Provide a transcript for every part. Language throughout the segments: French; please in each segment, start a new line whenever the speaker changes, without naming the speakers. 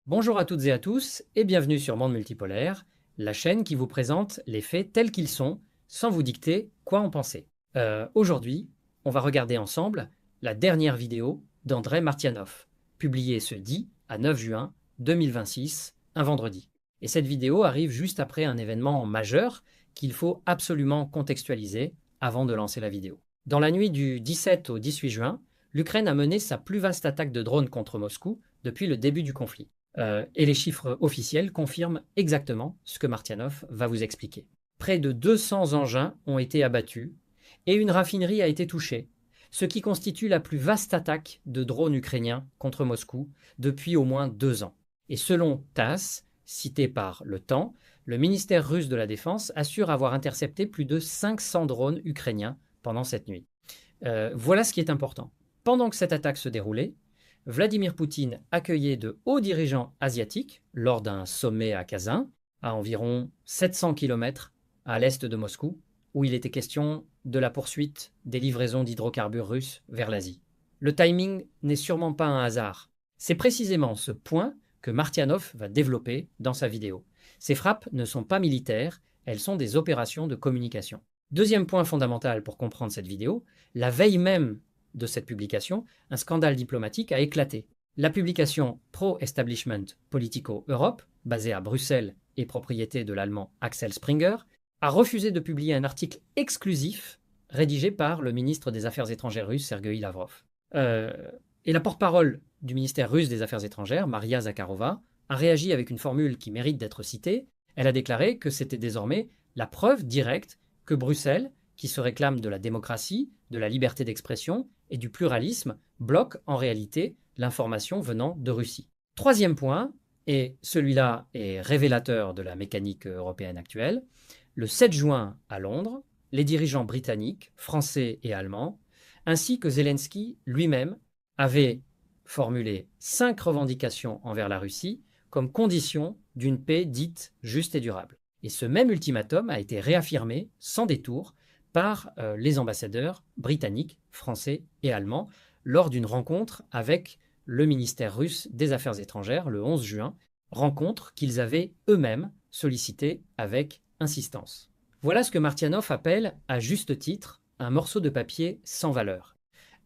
Bonjour à toutes et à tous et bienvenue sur Monde Multipolaire, la chaîne qui vous présente les faits tels qu'ils sont, sans vous dicter quoi en penser. Aujourd'hui, on va regarder ensemble la dernière vidéo d'Andrei Martianov, publiée ce 10 à 9 juin 2026, un vendredi. Et cette vidéo arrive juste après un événement majeur qu'il faut absolument contextualiser avant de lancer la vidéo. Dans la nuit du 17 au 18 juin, l'Ukraine a mené sa plus vaste attaque de drones contre Moscou depuis le début du conflit. Et les chiffres officiels confirment exactement ce que Martianov va vous expliquer. Près de 200 engins ont été abattus et une raffinerie a été touchée, ce qui constitue la plus vaste attaque de drones ukrainiens contre Moscou depuis au moins 2 ans. Et selon TASS, cité par Le Temps, le ministère russe de la Défense assure avoir intercepté plus de 500 drones ukrainiens pendant cette nuit. Voilà ce qui est important. Pendant que cette attaque se déroulait, Vladimir Poutine accueillait de hauts dirigeants asiatiques lors d'un sommet à Kazan, à environ 700 km à l'est de Moscou, où il était question de la poursuite des livraisons d'hydrocarbures russes vers l'Asie. Le timing n'est sûrement pas un hasard. C'est précisément ce point que Martianov va développer dans sa vidéo. Ces frappes ne sont pas militaires, elles sont des opérations de communication. Deuxième point fondamental pour comprendre cette vidéo, la veille même de cette publication, un scandale diplomatique a éclaté. La publication Pro-Establishment Politico Europe, basée à Bruxelles et propriété de l'allemand Axel Springer, a refusé de publier un article exclusif rédigé par le ministre des Affaires étrangères russe Sergueï Lavrov. Et la porte-parole du ministère russe des Affaires étrangères, Maria Zakharova, a réagi avec une formule qui mérite d'être citée. Elle a déclaré que c'était désormais la preuve directe que Bruxelles, qui se réclame de la démocratie, de la liberté d'expression et du pluralisme, bloque en réalité l'information venant de Russie. Troisième point, et celui-là est révélateur de la mécanique européenne actuelle, le 7 juin à Londres, les dirigeants britanniques, français et allemands, ainsi que Zelensky lui-même, avaient formulé 5 revendications envers la Russie comme condition d'une paix dite juste et durable. Et ce même ultimatum a été réaffirmé sans détour par les ambassadeurs britanniques, français et allemands lors d'une rencontre avec le ministère russe des Affaires étrangères le 11 juin, rencontre qu'ils avaient eux-mêmes sollicitée avec insistance. Voilà ce que Martianov appelle, à juste titre, un morceau de papier sans valeur.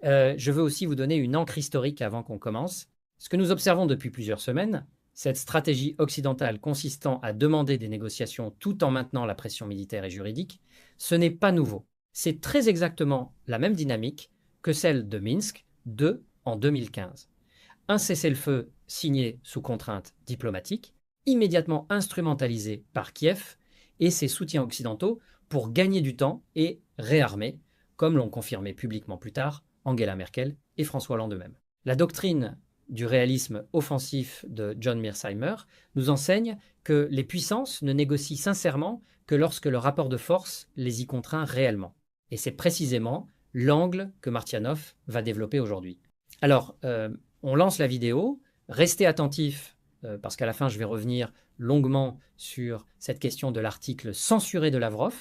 Je veux aussi vous donner une encre historique avant qu'on commence. Ce que nous observons depuis plusieurs semaines, cette stratégie occidentale consistant à demander des négociations tout en maintenant la pression militaire et juridique, ce n'est pas nouveau. C'est très exactement la même dynamique que celle de Minsk II en 2015. Un cessez-le-feu signé sous contrainte diplomatique, immédiatement instrumentalisé par Kiev et ses soutiens occidentaux pour gagner du temps et réarmer, comme l'ont confirmé publiquement plus tard Angela Merkel et François Hollande eux-mêmes. La doctrine du réalisme offensif de John Mearsheimer nous enseigne que les puissances ne négocient sincèrement que lorsque le rapport de force les y contraint réellement. Et c'est précisément l'angle que Martianov va développer aujourd'hui. Alors, on lance la vidéo. Restez attentifs, parce qu'à la fin, je vais revenir longuement sur cette question de l'article censuré de Lavrov,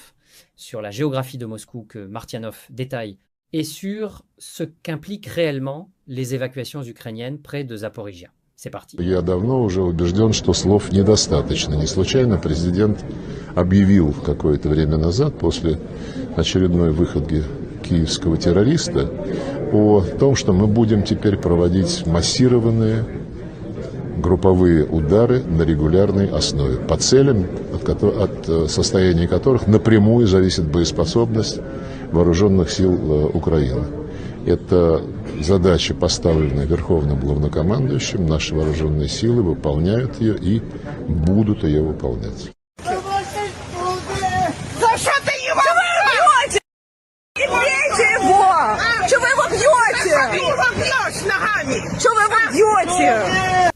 sur la géographie de Moscou que Martianov détaille, et sur ce qu'impliquent réellement les évacuations ukrainiennes près de Zaporizhia. C'est parti.
Я давно уже убежден, что слов недостаточно. Не случайно президент объявил какое-то время назад, после очередной выходки киевского террориста, о том, что мы будем теперь проводить массированные групповые удары на регулярной основе, по целям, от состояния которых напрямую зависит боеспособность вооруженных сил Украины. Это задача, поставленная Верховным Главнокомандующим. Наши вооруженные силы выполняют ее и будут ее выполнять.
За что ты его бьете? Не бейте его! Что вы его бьете? Ты его бьешь ногами! Что вы его бьете?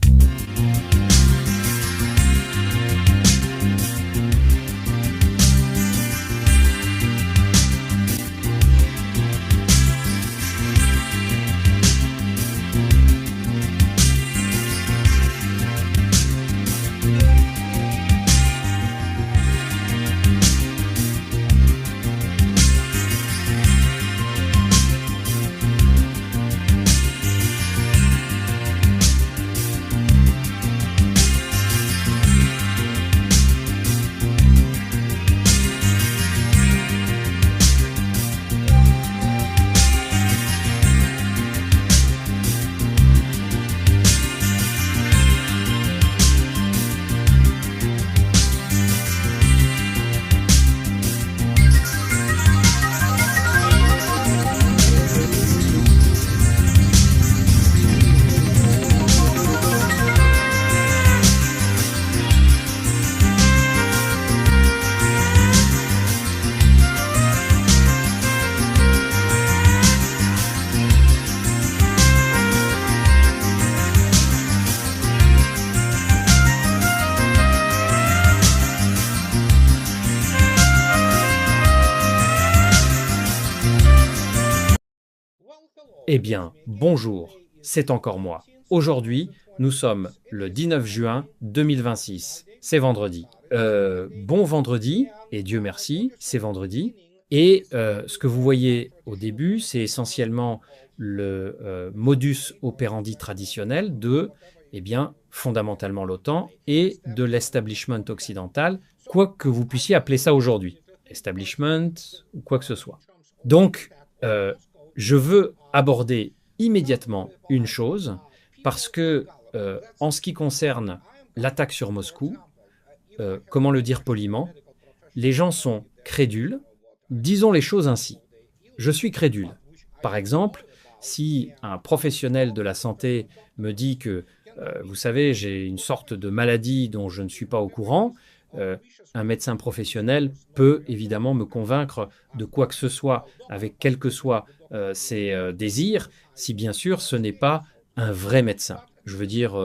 Eh bien, bonjour, c'est encore moi. Aujourd'hui, nous sommes le 19 juin 2026. C'est vendredi. Bon vendredi, et Dieu merci, c'est vendredi. Et ce que vous voyez au début, c'est essentiellement le modus operandi traditionnel de, eh bien, fondamentalement l'OTAN et de l'establishment occidental, quoi que vous puissiez appeler ça aujourd'hui. Establishment ou quoi que ce soit. Donc, je veux aborder immédiatement une chose, parce que en ce qui concerne l'attaque sur Moscou, comment le dire poliment, les gens sont crédules. Disons les choses ainsi. Je suis crédule. Par exemple, si un professionnel de la santé me dit que, vous savez, j'ai une sorte de maladie dont je ne suis pas au courant, euh, un médecin professionnel peut évidemment me convaincre de quoi que ce soit, avec quels que soient ses désirs, si bien sûr ce n'est pas un vrai médecin. Je veux dire,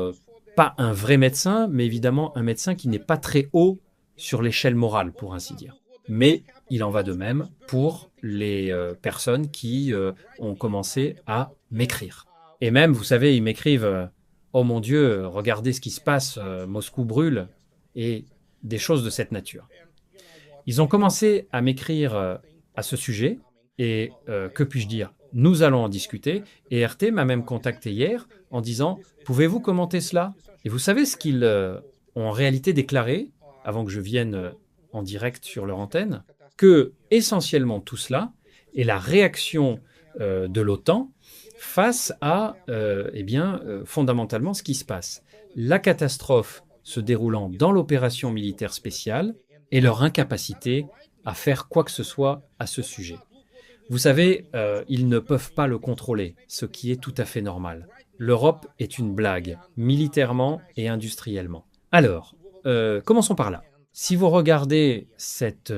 pas un vrai médecin, mais évidemment un médecin qui n'est pas très haut sur l'échelle morale, pour ainsi dire. Mais il en va de même pour les personnes qui ont commencé à m'écrire. Et même, vous savez, ils m'écrivent oh mon Dieu, regardez ce qui se passe, Moscou brûle, et des choses de cette nature. Ils ont commencé à m'écrire à ce sujet, et que puis-je dire? Nous allons en discuter, et RT m'a même contacté hier en disant pouvez-vous commenter cela? Et vous savez ce qu'ils ont en réalité déclaré, avant que je vienne en direct sur leur antenne, que essentiellement tout cela est la réaction de l'OTAN face à fondamentalement ce qui se passe. La catastrophe se déroulant dans l'opération militaire spéciale et leur incapacité à faire quoi que ce soit à ce sujet. Vous savez, ils ne peuvent pas le contrôler, ce qui est tout à fait normal. L'Europe est une blague, militairement et industriellement. Alors, commençons par là. Si vous regardez cette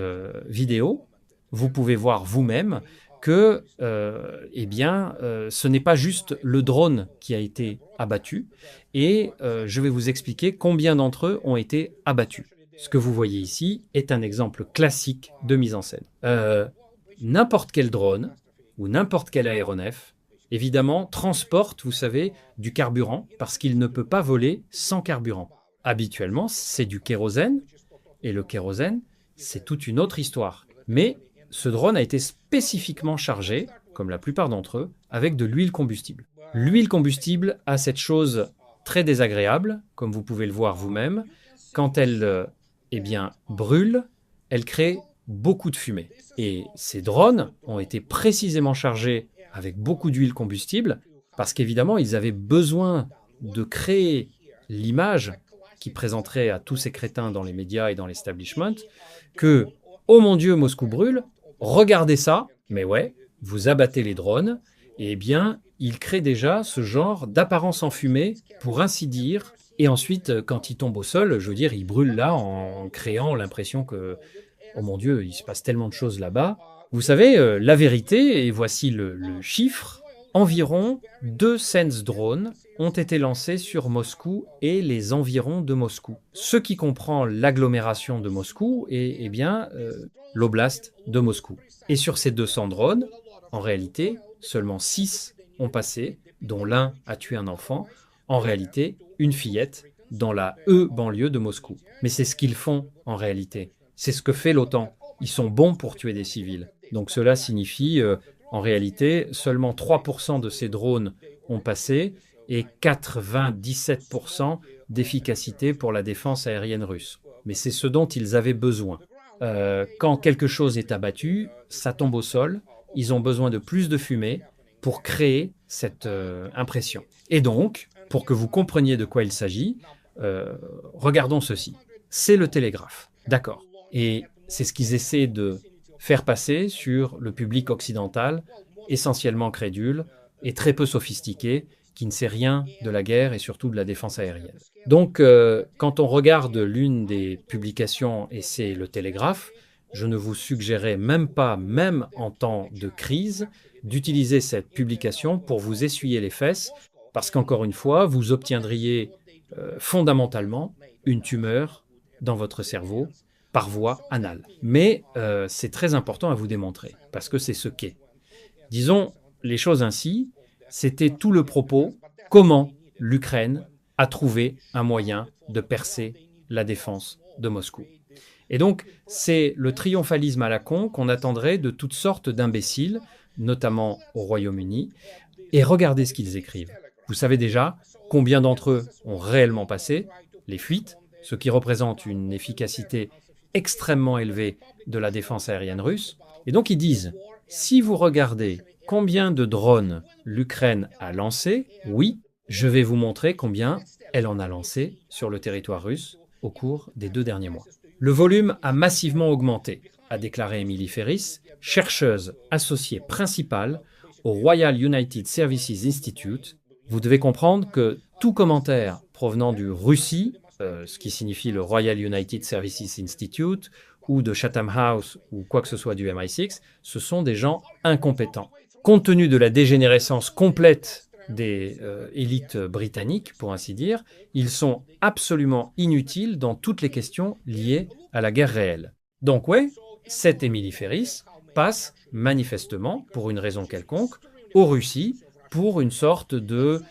vidéo, vous pouvez voir vous-même que ce n'est pas juste le drone qui a été abattu, et je vais vous expliquer combien d'entre eux ont été abattus. Ce que vous voyez ici est un exemple classique de mise en scène. N'importe quel drone ou n'importe quel aéronef, évidemment, transporte, vous savez, du carburant, parce qu'il ne peut pas voler sans carburant. Habituellement, c'est du kérosène, et le kérosène, c'est toute une autre histoire. Mais ce drone a été spécifiquement chargé, comme la plupart d'entre eux, avec de l'huile combustible. L'huile combustible a cette chose très désagréable, comme vous pouvez le voir vous-même. Quand elle brûle, elle crée beaucoup de fumée. Et ces drones ont été précisément chargés avec beaucoup d'huile combustible, parce qu'évidemment, ils avaient besoin de créer l'image qui présenterait à tous ces crétins dans les médias et dans l'establishment que « Oh mon Dieu, Moscou brûle, regardez ça !» Mais ouais, vous abattez les drones, et ils créent déjà ce genre d'apparence enfumée, pour ainsi dire, et ensuite, quand ils tombent au sol, je veux dire, ils brûlent là en créant l'impression que « Oh mon Dieu, il se passe tellement de choses là-bas !» Vous savez, la vérité, et voici le chiffre, environ 2 Sense drones ont été lancés sur Moscou et les environs de Moscou. Ce qui comprend l'agglomération de Moscou et l'oblast de Moscou. Et sur ces 200 drones, en réalité, seulement 6 ont passé, dont l'un a tué un enfant, en réalité une fillette, dans la banlieue de Moscou. Mais c'est ce qu'ils font en réalité. C'est ce que fait l'OTAN. Ils sont bons pour tuer des civils. Donc cela signifie, en réalité, seulement 3% de ces drones ont passé et 97% d'efficacité pour la défense aérienne russe. Mais c'est ce dont ils avaient besoin. Quand quelque chose est abattu, ça tombe au sol. Ils ont besoin de plus de fumée pour créer cette impression. Et donc, pour que vous compreniez de quoi il s'agit, regardons ceci. C'est le télégraphe, d'accord. Et c'est ce qu'ils essaient de faire passer sur le public occidental, essentiellement crédule et très peu sophistiqué, qui ne sait rien de la guerre et surtout de la défense aérienne. Donc, quand on regarde l'une des publications, et c'est le Télégraphe, je ne vous suggérerais même pas, même en temps de crise, d'utiliser cette publication pour vous essuyer les fesses, parce qu'encore une fois, vous obtiendriez fondamentalement une tumeur dans votre cerveau par voie anale. Mais c'est très important à vous démontrer, parce que c'est ce qu'est. Disons les choses ainsi, C'était tout le propos, comment l'Ukraine a trouvé un moyen de percer la défense de Moscou. Et donc, c'est le triomphalisme à la con qu'on attendrait de toutes sortes d'imbéciles, notamment au Royaume-Uni. Et regardez ce qu'ils écrivent. Vous savez déjà combien d'entre eux ont réellement passé les fuites, ce qui représente une efficacité extrêmement élevée de la défense aérienne russe. Et donc ils disent, si vous regardez combien de drones l'Ukraine a lancés, oui, je vais vous montrer combien elle en a lancé sur le territoire russe au cours des 2 derniers mois. Le volume a massivement augmenté, a déclaré Emily Ferris, chercheuse associée principale au Royal United Services Institute. Vous devez comprendre que tout commentaire provenant du Russie, ce qui signifie le Royal United Services Institute, ou de Chatham House, ou quoi que ce soit du MI6, ce sont des gens incompétents. Compte tenu de la dégénérescence complète des élites britanniques, pour ainsi dire, ils sont absolument inutiles dans toutes les questions liées à la guerre réelle. Donc ouais, cette Emily Ferris passe manifestement, pour une raison quelconque, aux Russies pour une sorte de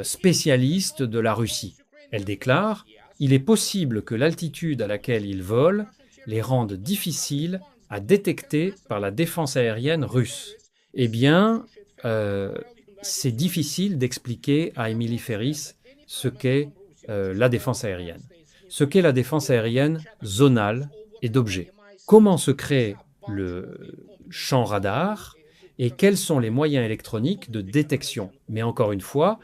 spécialiste de la Russie. Elle déclare « Il est possible que l'altitude à laquelle ils volent les rende difficiles à détecter par la défense aérienne russe. » Eh bien, c'est difficile d'expliquer à Emily Ferris ce qu'est la défense aérienne. Ce qu'est la défense aérienne zonale et d'objets. Comment se crée le champ radar et quels sont les moyens électroniques de détection. Mais encore une fois,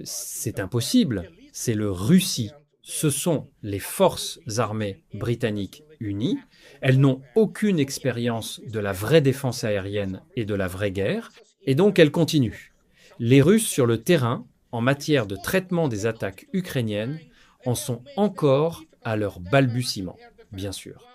c'est impossible. C'est le Russie. Ce sont les forces armées britanniques unies. Elles n'ont aucune expérience de la vraie défense aérienne et de la vraie guerre, et donc elles continuent. Les Russes sur le terrain, en matière de traitement des attaques ukrainiennes, en sont encore à leur balbutiement, bien sûr.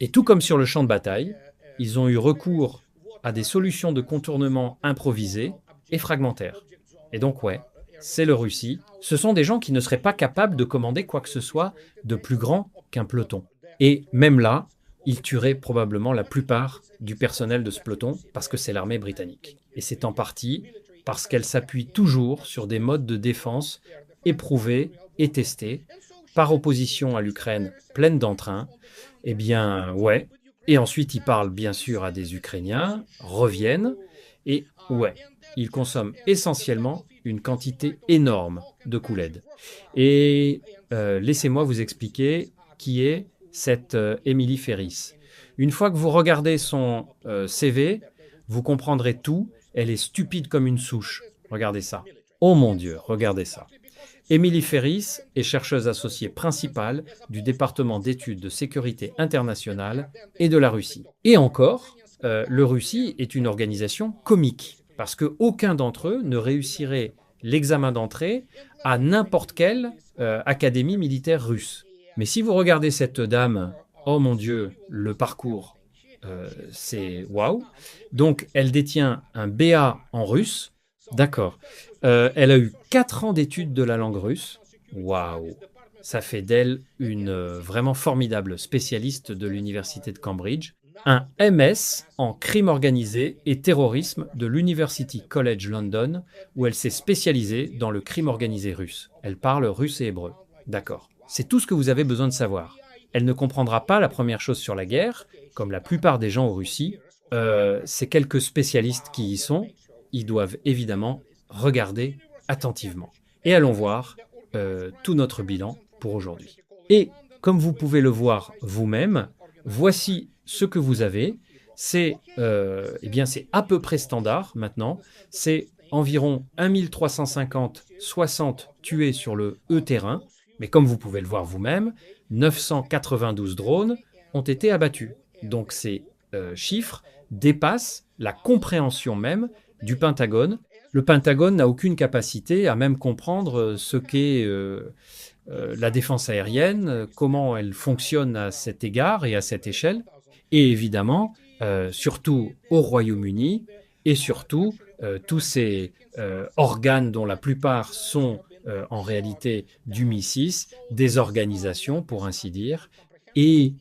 Et tout comme sur le champ de bataille, ils ont eu recours à des solutions de contournement improvisées et fragmentaires. Et donc ouais, c'est le Russie. Ce sont des gens qui ne seraient pas capables de commander quoi que ce soit de plus grand qu'un peloton. Et même là, ils tueraient probablement la plupart du personnel de ce peloton parce que c'est l'armée britannique. Et c'est en partie parce qu'elle s'appuie toujours sur des modes de défense éprouvés et testés, par opposition à l'Ukraine pleine d'entrain. Eh bien, ouais. Et ensuite, ils parlent bien sûr à des Ukrainiens, reviennent, et ouais, ils consomment essentiellement une quantité énorme de Kool-Aid. Et laissez-moi vous expliquer qui est cette Emily Ferris. Une fois que vous regardez son CV, vous comprendrez tout. Elle est stupide comme une souche. Regardez ça. Oh mon Dieu, regardez ça. Emily Ferris est chercheuse associée principale du département d'études de sécurité internationale et de la Russie. Et encore, le Russie est une organisation comique, parce qu'aucun d'entre eux ne réussirait l'examen d'entrée à n'importe quelle académie militaire russe. Mais si vous regardez cette dame, oh mon Dieu, le parcours, c'est waouh. Donc, elle détient un BA en russe. D'accord. Elle a eu 4 ans d'études de la langue russe. Waouh. Ça fait d'elle une vraiment formidable spécialiste de l'université de Cambridge. Un MS en crime organisé et terrorisme de l'University College London, où elle s'est spécialisée dans le crime organisé russe. Elle parle russe et hébreu. D'accord. C'est tout ce que vous avez besoin de savoir. Elle ne comprendra pas la première chose sur la guerre, comme la plupart des gens en Russie. Ces quelques spécialistes qui y sont, ils doivent évidemment regarder attentivement. Et allons voir tout notre bilan pour aujourd'hui. Et comme vous pouvez le voir vous-même, voici ce que vous avez. C'est c'est à peu près standard maintenant. C'est environ 1350-60 tués sur le E-terrain. Mais comme vous pouvez le voir vous-même, 992 drones ont été abattus. Donc ces chiffres dépassent la compréhension même du Pentagone. Le Pentagone n'a aucune capacité à même comprendre ce qu'est la défense aérienne, comment elle fonctionne à cet égard et à cette échelle. Et évidemment, surtout au Royaume-Uni, et surtout tous ces organes dont la plupart sont en réalité du MI6, des organisations pour ainsi dire. Et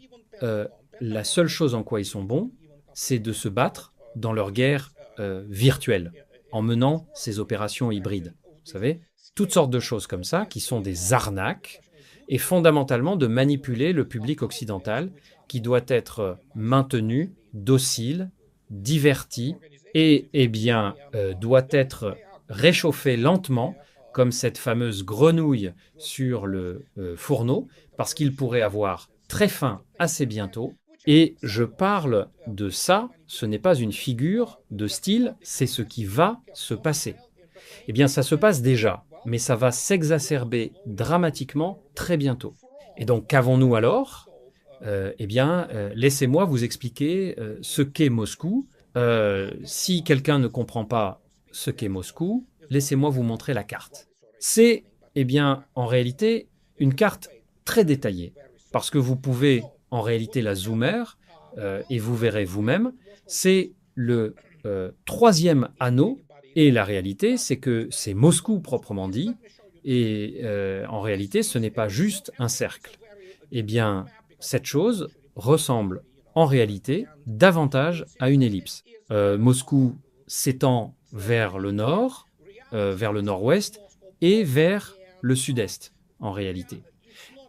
la seule chose en quoi ils sont bons, c'est de se battre dans leur guerre virtuelle, en menant ces opérations hybrides. Vous savez, toutes sortes de choses comme ça qui sont des arnaques et fondamentalement de manipuler le public occidental qui doit être maintenu, docile, diverti et doit être réchauffé lentement comme cette fameuse grenouille sur le fourneau parce qu'il pourrait avoir très faim assez bientôt. Et je parle de ça, ce n'est pas une figure de style, c'est ce qui va se passer. Eh bien, ça se passe déjà, mais ça va s'exacerber dramatiquement très bientôt. Et donc, qu'avons-nous alors ? Laissez-moi vous expliquer ce qu'est Moscou. Si quelqu'un ne comprend pas ce qu'est Moscou, laissez-moi vous montrer la carte. C'est, en réalité, une carte très détaillée, parce que vous pouvez en réalité la zoomer, et vous verrez vous-même, c'est le troisième anneau, et la réalité, c'est que c'est Moscou proprement dit, et en réalité, ce n'est pas juste un cercle. Eh bien, cette chose ressemble en réalité davantage à une ellipse. Moscou s'étend vers le nord, vers le nord-ouest, et vers le sud-est, en réalité.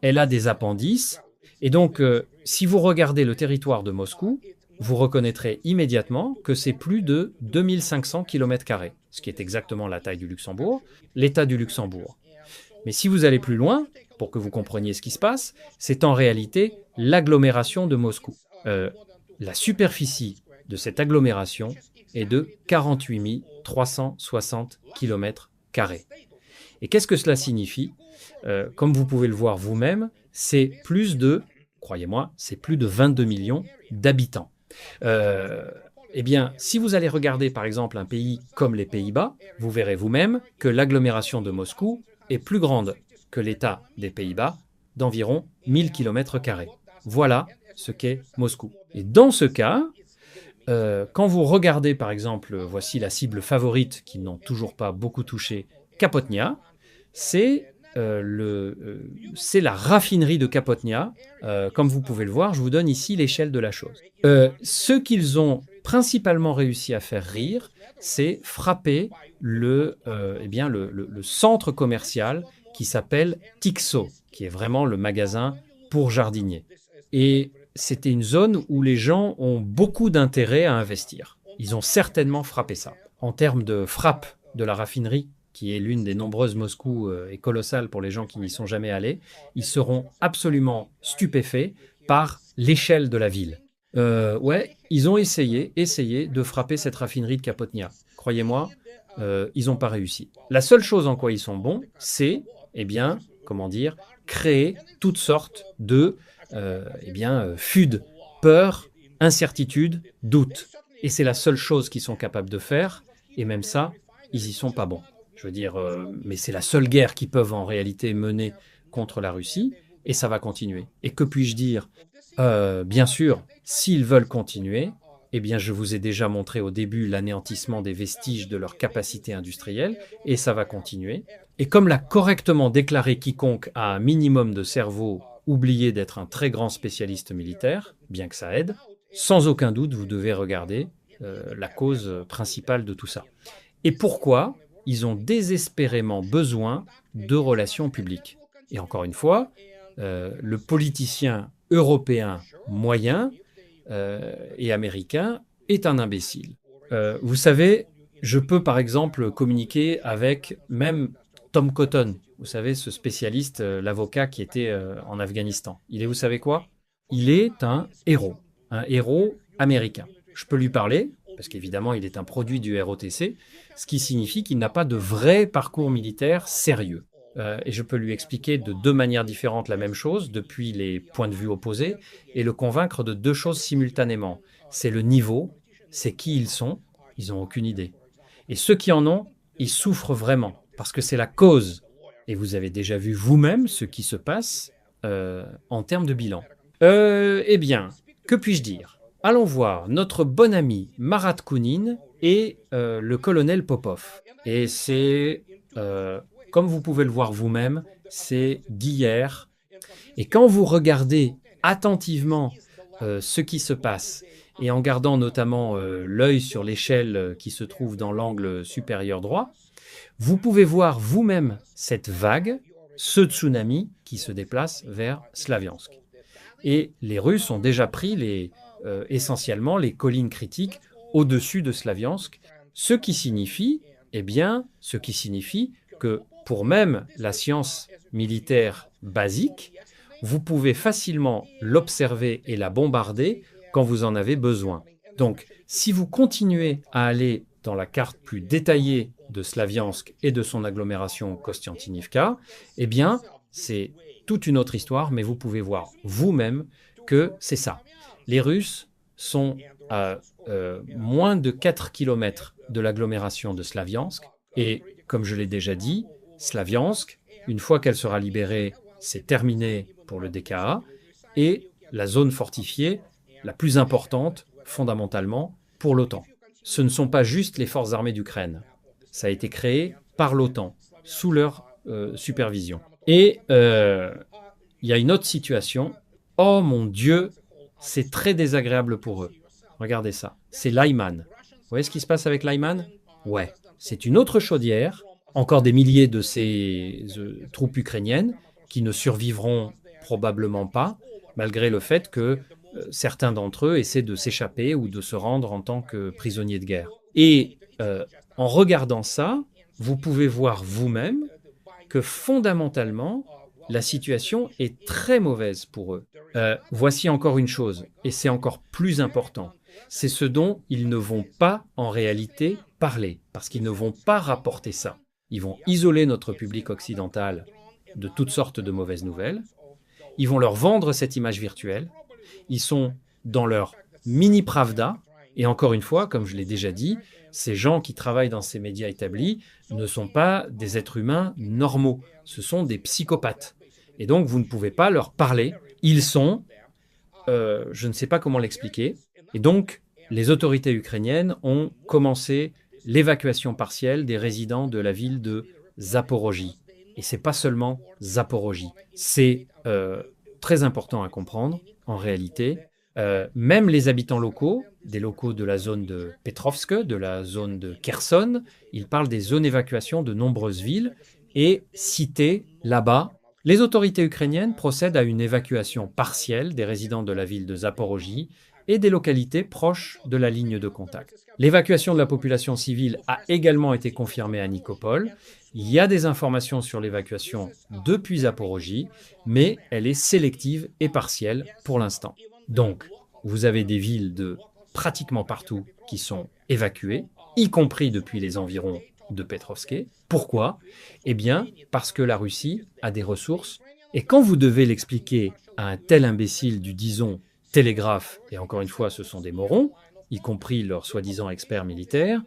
Elle a des appendices, et donc, si vous regardez le territoire de Moscou, vous reconnaîtrez immédiatement que c'est plus de 2500 km², ce qui est exactement la taille du Luxembourg, l'État du Luxembourg. Mais si vous allez plus loin, pour que vous compreniez ce qui se passe, c'est en réalité l'agglomération de Moscou. La superficie de cette agglomération est de 48 360 km². Et qu'est-ce que cela signifie ? Comme vous pouvez le voir vous-même, c'est plus de, croyez-moi, c'est plus de 22 millions d'habitants. Si vous allez regarder par exemple un pays comme les Pays-Bas, vous verrez vous-même que l'agglomération de Moscou est plus grande que l'État des Pays-Bas d'environ 1000 km². Voilà ce qu'est Moscou. Et dans ce cas, quand vous regardez par exemple, voici la cible favorite qui n'ont toujours pas beaucoup touché, Kapotnia, c'est la raffinerie de Kapotnia. Comme vous pouvez le voir, je vous donne ici l'échelle de la chose. Ce qu'ils ont principalement réussi à faire rire, c'est frapper le centre commercial qui s'appelle Tixo, qui est vraiment le magasin pour jardiniers. Et c'était une zone où les gens ont beaucoup d'intérêt à investir. Ils ont certainement frappé ça. En termes de frappe de la raffinerie, qui est l'une des nombreuses Moscou et colossale pour les gens qui n'y sont jamais allés, ils seront absolument stupéfaits par l'échelle de la ville. Ils ont essayé de frapper cette raffinerie de Kapotnia. Croyez-moi, ils n'ont pas réussi. La seule chose en quoi ils sont bons, c'est, créer toutes sortes de FUD, peur, incertitude, doute. Et c'est la seule chose qu'ils sont capables de faire, et même ça, ils y sont pas bons. Je veux dire, mais c'est la seule guerre qu'ils peuvent en réalité mener contre la Russie, et ça va continuer. Et que puis-je dire ? Bien sûr, s'ils veulent continuer, je vous ai déjà montré au début l'anéantissement des vestiges de leur capacité industrielle, et ça va continuer. Et comme l'a correctement déclaré quiconque a un minimum de cerveau, oubliez d'être un très grand spécialiste militaire, bien que ça aide, sans aucun doute, vous devez regarder la cause principale de tout ça. Et pourquoi ? Ils ont désespérément besoin de relations publiques. Et encore une fois, le politicien européen moyen et américain est un imbécile. Vous savez, je peux par exemple communiquer avec même Tom Cotton, vous savez, ce spécialiste, l'avocat qui était en Afghanistan. Il est, vous savez quoi ? Il est un héros américain. Je peux lui parler, parce qu'évidemment, il est un produit du ROTC, ce qui signifie qu'il n'a pas de vrai parcours militaire sérieux. Et je peux lui expliquer de deux manières différentes la même chose, depuis les points de vue opposés, et le convaincre de deux choses simultanément. C'est le niveau, c'est qui ils n'ont aucune idée. Et ceux qui en ont, ils souffrent vraiment, parce que c'est la cause. Et vous avez déjà vu vous-même ce qui se passe en termes de bilan. Que puis-je dire ? Allons voir notre bon ami Marat Kounin et le colonel Popov. Et c'est, comme vous pouvez le voir vous-même, c'est d'hier. Et quand vous regardez attentivement ce qui se passe, et en gardant notamment l'œil sur l'échelle qui se trouve dans l'angle supérieur droit, vous pouvez voir vous-même cette vague, ce tsunami qui se déplace vers Slaviansk. Et les Russes ont déjà pris essentiellement les collines critiques au-dessus de Slaviansk, ce qui signifie que pour même la science militaire basique, vous pouvez facilement l'observer et la bombarder quand vous en avez besoin. Donc, si vous continuez à aller dans la carte plus détaillée de Slaviansk et de son agglomération Kostiantynivka, eh bien, c'est toute une autre histoire, mais vous pouvez voir vous-même que c'est ça. Les Russes sont à moins de 4 km de l'agglomération de Slaviansk, et comme je l'ai déjà dit, Slaviansk, une fois qu'elle sera libérée, c'est terminé pour le DKA, et la zone fortifiée la plus importante, fondamentalement, pour l'OTAN. Ce ne sont pas juste les forces armées d'Ukraine. Ça a été créé par l'OTAN, sous leur supervision. Et il y a une autre situation. Oh mon Dieu, c'est très désagréable pour eux. Regardez ça, c'est l'Ayman. Vous voyez ce qui se passe avec l'Ayman? Ouais, c'est une autre chaudière, encore des milliers de ces troupes ukrainiennes qui ne survivront probablement pas, malgré le fait que certains d'entre eux essaient de s'échapper ou de se rendre en tant que prisonniers de guerre. Et en regardant ça, vous pouvez voir vous-même que fondamentalement, la situation est très mauvaise pour eux. Voici encore une chose, et c'est encore plus important. C'est ce dont ils ne vont pas en réalité parler, parce qu'ils ne vont pas rapporter ça. Ils vont isoler notre public occidental de toutes sortes de mauvaises nouvelles. Ils vont leur vendre cette image virtuelle. Ils sont dans leur mini-pravda. Et encore une fois, comme je l'ai déjà dit, ces gens qui travaillent dans ces médias établis ne sont pas des êtres humains normaux. Ce sont des psychopathes. Et donc, vous ne pouvez pas leur parler. Ils sont, je ne sais pas comment l'expliquer. Et donc, les autorités ukrainiennes ont commencé l'évacuation partielle des résidents de la ville de Zaporojie. Et ce n'est pas seulement Zaporojie. C'est très important à comprendre, en réalité. Même les habitants locaux, des locaux de la zone de Petrovsk, de la zone de Kherson, ils parlent des zones d'évacuation de nombreuses villes et cités là-bas. Les autorités ukrainiennes procèdent à une évacuation partielle des résidents de la ville de Zaporojie et des localités proches de la ligne de contact. L'évacuation de la population civile a également été confirmée à Nikopol. Il y a des informations sur l'évacuation depuis Zaporojie, mais elle est sélective et partielle pour l'instant. Donc, vous avez des villes de pratiquement partout qui sont évacuées, y compris depuis les environs de Petrovsk. Pourquoi? Eh bien, parce que la Russie a des ressources. Et quand vous devez l'expliquer à un tel imbécile du, disons, Télégraphe, et encore une fois, ce sont des morons, y compris leurs soi-disant experts militaires,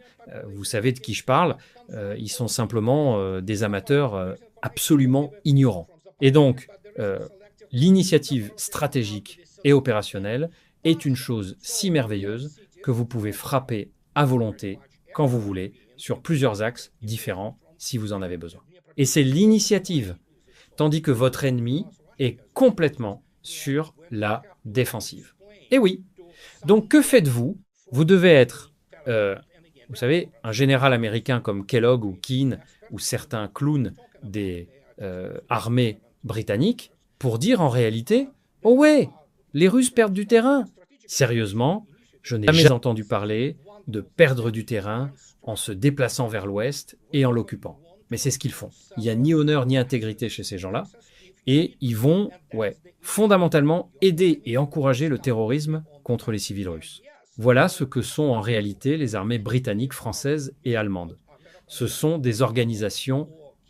vous savez de qui je parle, ils sont simplement des amateurs absolument ignorants. Et donc, l'initiative stratégique et opérationnelle est une chose si merveilleuse que vous pouvez frapper à volonté, quand vous voulez, sur plusieurs axes différents si vous en avez besoin. Et c'est l'initiative, tandis que votre ennemi est complètement sur la défensive. Et oui, donc que faites-vous? Vous devez être, vous savez, un général américain comme Kellogg ou Keane ou certains clowns des armées britanniques pour dire en réalité « Oh ouais, les Russes perdent du terrain !» Sérieusement, je n'ai jamais entendu parler de perdre du terrain en se déplaçant vers l'ouest et en l'occupant. Mais c'est ce qu'ils font. Il n'y a ni honneur ni intégrité chez ces gens-là. Et ils vont, fondamentalement aider et encourager le terrorisme contre les civils russes. Voilà ce que sont en réalité les armées britanniques, françaises et allemandes. Ce sont des organisations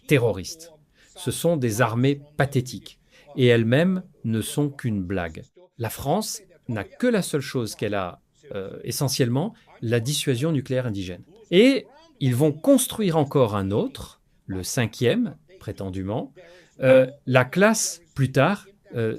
terroristes. Ce sont des armées pathétiques. Et elles-mêmes ne sont qu'une blague. La France n'a que la seule chose qu'elle a essentiellement, la dissuasion nucléaire indigène. Et ils vont construire encore un autre, le 5e, prétendument, la classe, plus tard,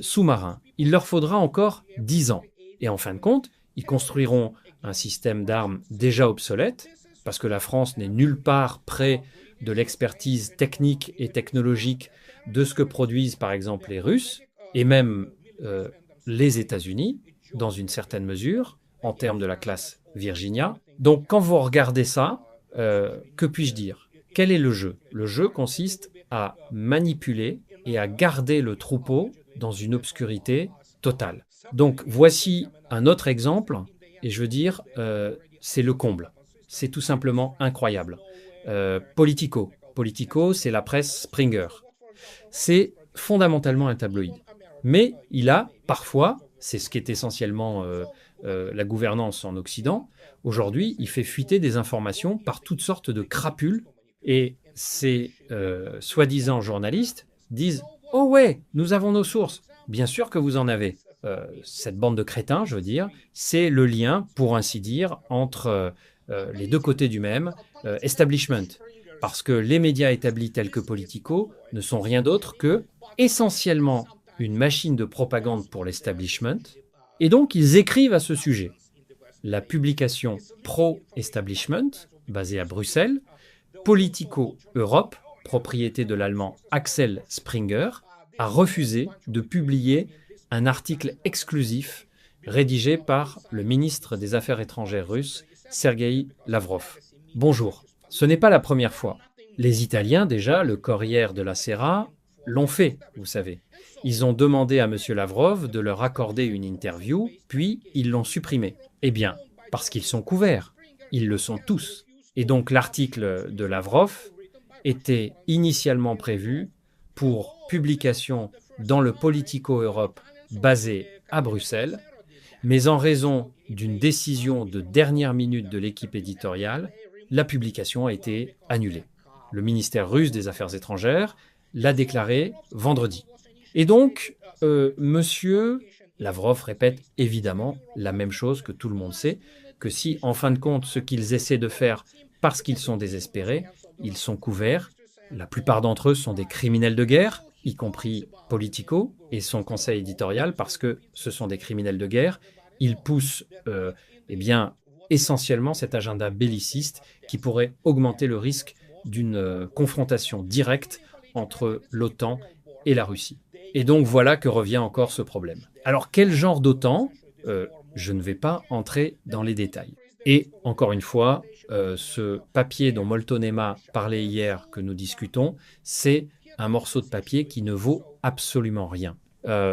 sous-marin. Il leur faudra encore 10 ans. Et en fin de compte, ils construiront un système d'armes déjà obsolète, parce que la France n'est nulle part près de l'expertise technique et technologique de ce que produisent par exemple les Russes, et même les États-Unis, dans une certaine mesure, en termes de la classe Virginia. Donc quand vous regardez ça, que puis-je dire? Quel est le jeu? Le jeu consiste à manipuler et à garder le troupeau dans une obscurité totale. Donc voici un autre exemple, et je veux dire, c'est le comble. C'est tout simplement incroyable. Politico. Politico, c'est la presse Springer. C'est fondamentalement un tabloïd. Mais il a parfois, c'est ce qui est essentiellement la gouvernance en Occident, aujourd'hui, il fait fuiter des informations par toutes sortes de crapules, et ces soi-disant journalistes disent « Oh ouais, nous avons nos sources ». Bien sûr que vous en avez. Cette bande de crétins, je veux dire, c'est le lien, pour ainsi dire, entre les deux côtés du même establishment. Parce que les médias établis tels que Politico ne sont rien d'autre que, essentiellement, une machine de propagande pour l'establishment, et donc ils écrivent à ce sujet. La publication pro-establishment, basée à Bruxelles, Politico Europe, propriété de l'allemand Axel Springer, a refusé de publier un article exclusif rédigé par le ministre des Affaires étrangères russe, Sergueï Lavrov. Bonjour, ce n'est pas la première fois. Les Italiens, déjà, le Corriere della Sera, l'ont fait, vous savez. Ils ont demandé à M. Lavrov de leur accorder une interview, puis ils l'ont supprimée. Eh bien, parce qu'ils sont couverts. Ils le sont tous. Et donc l'article de Lavrov était initialement prévu pour publication dans le Politico Europe basé à Bruxelles, mais en raison d'une décision de dernière minute de l'équipe éditoriale, la publication a été annulée. Le ministère russe des Affaires étrangères l'a déclaré vendredi. Et donc, Monsieur Lavrov répète évidemment la même chose que tout le monde sait, que si, en fin de compte, ce qu'ils essaient de faire parce qu'ils sont désespérés, ils sont couverts. La plupart d'entre eux sont des criminels de guerre, y compris Politico et son conseil éditorial, parce que ce sont des criminels de guerre. Ils poussent essentiellement cet agenda belliciste qui pourrait augmenter le risque d'une confrontation directe entre l'OTAN et la Russie. Et donc voilà que revient encore ce problème. Alors quel genre d'OTAN? Je ne vais pas entrer dans les détails. Et encore une fois, ce papier dont Moltonema parlait hier que nous discutons, c'est un morceau de papier qui ne vaut absolument rien.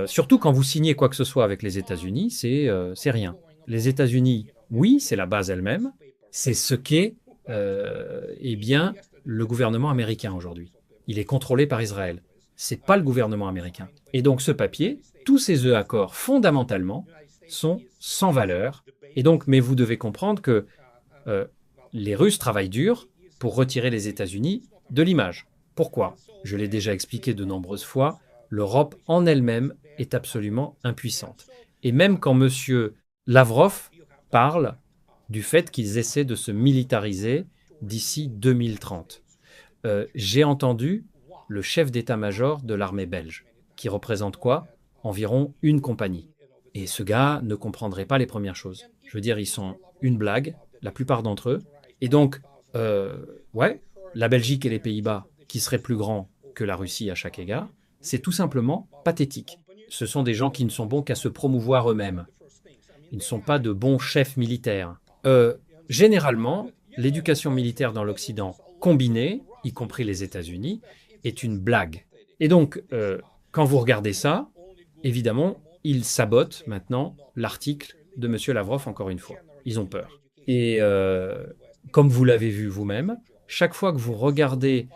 Surtout quand vous signez quoi que ce soit avec les États-Unis, c'est rien. Les États-Unis, oui, c'est la base elle-même, c'est ce qu'est le gouvernement américain aujourd'hui. Il est contrôlé par Israël. C'est pas le gouvernement américain. Et donc ce papier, tous ces accords fondamentalement sont sans valeur. Et donc, mais vous devez comprendre que les Russes travaillent dur pour retirer les États-Unis de l'image. Pourquoi? Je l'ai déjà expliqué de nombreuses fois, l'Europe en elle-même est absolument impuissante. Et même quand M. Lavrov parle du fait qu'ils essaient de se militariser d'ici 2030. J'ai entendu le chef d'état-major de l'armée belge, qui représente quoi? Environ une compagnie. Et ce gars ne comprendrait pas les premières choses. Je veux dire, ils sont une blague, la plupart d'entre eux. Et donc, la Belgique et les Pays-Bas, qui seraient plus grands que la Russie à chaque égard, c'est tout simplement pathétique. Ce sont des gens qui ne sont bons qu'à se promouvoir eux-mêmes. Ils ne sont pas de bons chefs militaires. Généralement, l'éducation militaire dans l'Occident combinée, y compris les États-Unis, est une blague. Et donc, quand vous regardez ça, évidemment, ils sabotent maintenant l'article de M. Lavrov, encore une fois. Ils ont peur. Et comme vous l'avez vu vous-même, chaque fois que vous regardez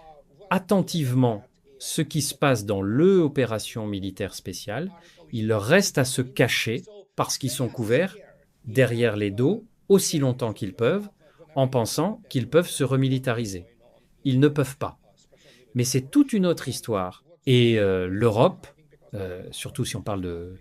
attentivement ce qui se passe dans l'opération militaire spéciale, il leur reste à se cacher parce qu'ils sont couverts derrière les dos aussi longtemps qu'ils peuvent, en pensant qu'ils peuvent se remilitariser. Ils ne peuvent pas. Mais c'est toute une autre histoire. Et l'Europe, surtout si on parle de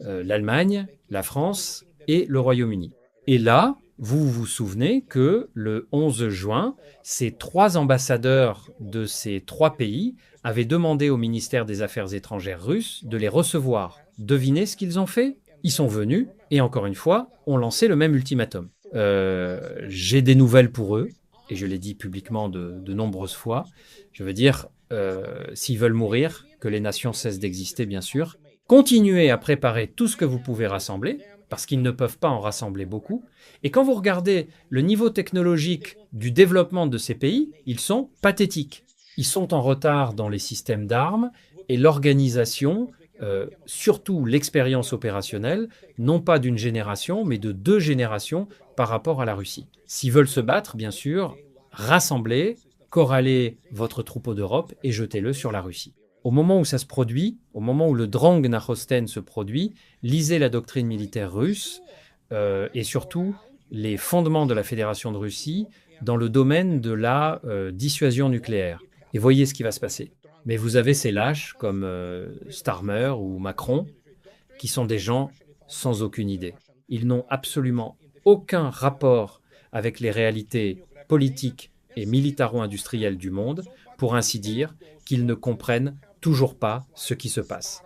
l'Allemagne, la France et le Royaume-Uni. Et là, vous vous souvenez que le 11 juin, ces 3 ambassadeurs de ces 3 pays avaient demandé au ministère des Affaires étrangères russe de les recevoir. Devinez ce qu'ils ont fait? Ils sont venus et encore une fois, ont lancé le même ultimatum. J'ai des nouvelles pour eux, et je l'ai dit publiquement de nombreuses fois. Je veux dire, s'ils veulent mourir, que les nations cessent d'exister, bien sûr. Continuez à préparer tout ce que vous pouvez rassembler, parce qu'ils ne peuvent pas en rassembler beaucoup. Et quand vous regardez le niveau technologique du développement de ces pays, ils sont pathétiques. Ils sont en retard dans les systèmes d'armes et l'organisation, surtout l'expérience opérationnelle, non pas d'une génération, mais de 2 générations par rapport à la Russie. S'ils veulent se battre, bien sûr, rassemblez, corrallez votre troupeau d'Europe et jetez-le sur la Russie. Au moment où ça se produit, au moment où le Drang nach Osten se produit, lisez la doctrine militaire russe et surtout les fondements de la Fédération de Russie dans le domaine de la dissuasion nucléaire. Et voyez ce qui va se passer. Mais vous avez ces lâches comme Starmer ou Macron qui sont des gens sans aucune idée. Ils n'ont absolument aucun rapport avec les réalités politiques et militaro-industrielles du monde, pour ainsi dire, qu'ils ne comprennent toujours pas ce qui se passe.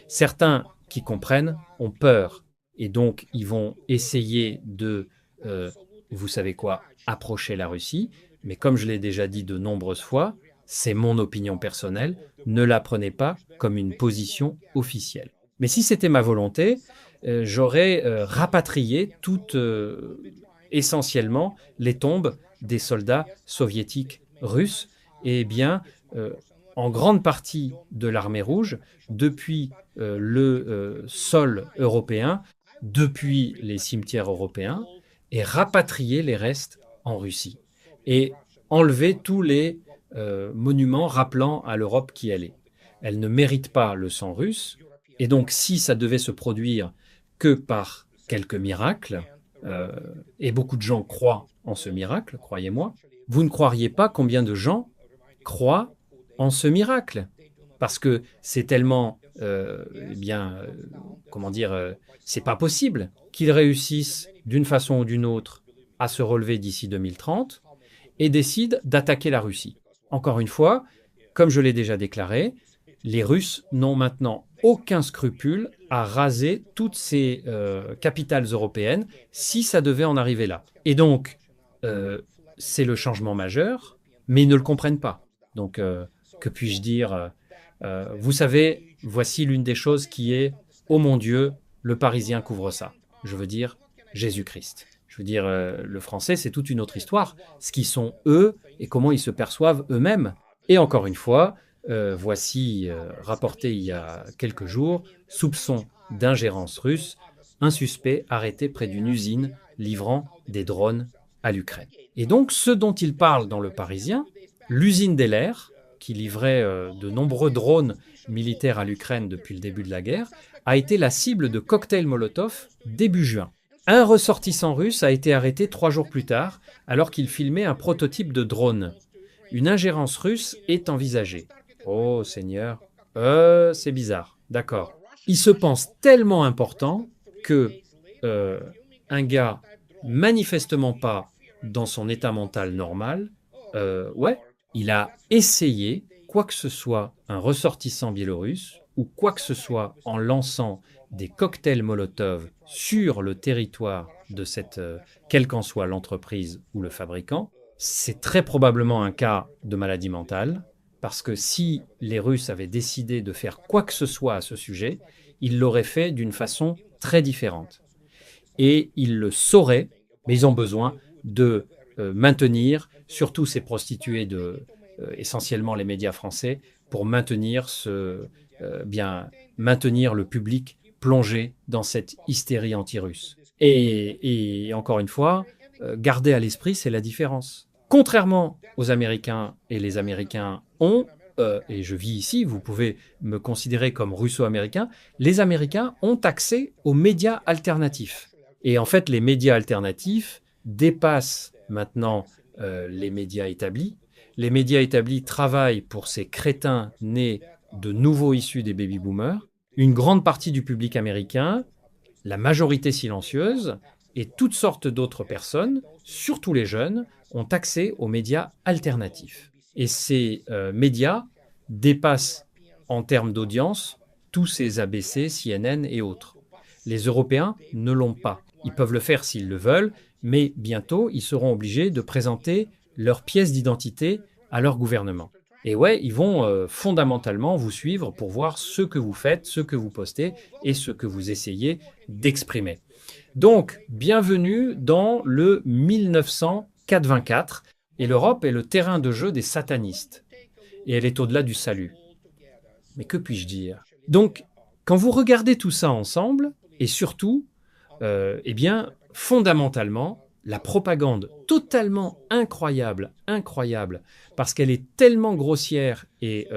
Certains qui comprennent ont peur et donc ils vont essayer de, vous savez quoi, approcher la Russie. Mais comme je l'ai déjà dit de nombreuses fois, c'est mon opinion personnelle, ne la prenez pas comme une position officielle. Mais si c'était ma volonté, j'aurais rapatrié essentiellement les tombes des soldats soviétiques russes et bien en grande partie de l'armée rouge depuis le sol européen, depuis les cimetières européens et rapatrier les restes en Russie et enlever tous les monuments rappelant à l'Europe qui elle est. Elle ne mérite pas le sang russe et donc si ça devait se produire que par quelques miracles, et beaucoup de gens croient en ce miracle, croyez-moi, vous ne croiriez pas combien de gens croient en ce miracle. Parce que c'est tellement, c'est pas possible qu'ils réussissent d'une façon ou d'une autre à se relever d'ici 2030 et décident d'attaquer la Russie. Encore une fois, comme je l'ai déjà déclaré, les Russes n'ont maintenant aucun scrupule à raser toutes ces capitales européennes si ça devait en arriver là. Et donc, c'est le changement majeur, mais ils ne le comprennent pas. Donc, que puis-je dire vous savez, voici l'une des choses qui est « Oh mon Dieu, le Parisien couvre ça ». Je veux dire Jésus-Christ. Je veux dire, le français, c'est toute une autre histoire. Ce qu'ils sont eux et comment ils se perçoivent eux-mêmes. Et encore une fois, voici rapporté il y a quelques jours, soupçon d'ingérence russe, un suspect arrêté près d'une usine livrant des drones à l'Ukraine. Et donc, ce dont il parle dans Le Parisien, l'usine d'Eller, qui livrait de nombreux drones militaires à l'Ukraine depuis le début de la guerre, a été la cible de cocktails Molotov début juin. Un ressortissant russe a été arrêté 3 jours plus tard, alors qu'il filmait un prototype de drone. Une ingérence russe est envisagée. Oh Seigneur, c'est bizarre, d'accord. Il se pense tellement important que un gars manifestement pas dans son état mental normal, il a essayé quoi que ce soit un ressortissant biélorusse ou quoi que ce soit en lançant des cocktails Molotov sur le territoire de cette, quelle qu'en soit l'entreprise ou le fabricant. C'est très probablement un cas de maladie mentale, parce que si les Russes avaient décidé de faire quoi que ce soit à ce sujet, ils l'auraient fait d'une façon très différente. Et ils le sauraient, mais ils ont besoin de maintenir, surtout ces prostituées essentiellement les médias français, pour maintenir maintenir le public plongé dans cette hystérie anti-russe. Et encore une fois, garder à l'esprit, c'est la différence. Contrairement aux Américains, et les Américains ont, et je vis ici, vous pouvez me considérer comme russo-américain, les Américains ont accès aux médias alternatifs. Et en fait, les médias alternatifs dépassent maintenant les médias établis. Les médias établis travaillent pour ces crétins nés de nouveaux issus des baby-boomers. Une grande partie du public américain, la majorité silencieuse, et toutes sortes d'autres personnes, surtout les jeunes, ont accès aux médias alternatifs. Et ces médias dépassent en termes d'audience tous ces ABC, CNN et autres. Les Européens ne l'ont pas. Ils peuvent le faire s'ils le veulent, mais bientôt, ils seront obligés de présenter leur pièce d'identité à leur gouvernement. Et ouais, ils vont fondamentalement vous suivre pour voir ce que vous faites, ce que vous postez et ce que vous essayez d'exprimer. Donc, bienvenue dans le 1984 et l'Europe est le terrain de jeu des satanistes. Et elle est au-delà du salut. Mais que puis-je dire? Donc, quand vous regardez tout ça ensemble, et surtout, eh bien, fondamentalement, la propagande totalement incroyable, incroyable, parce qu'elle est tellement grossière et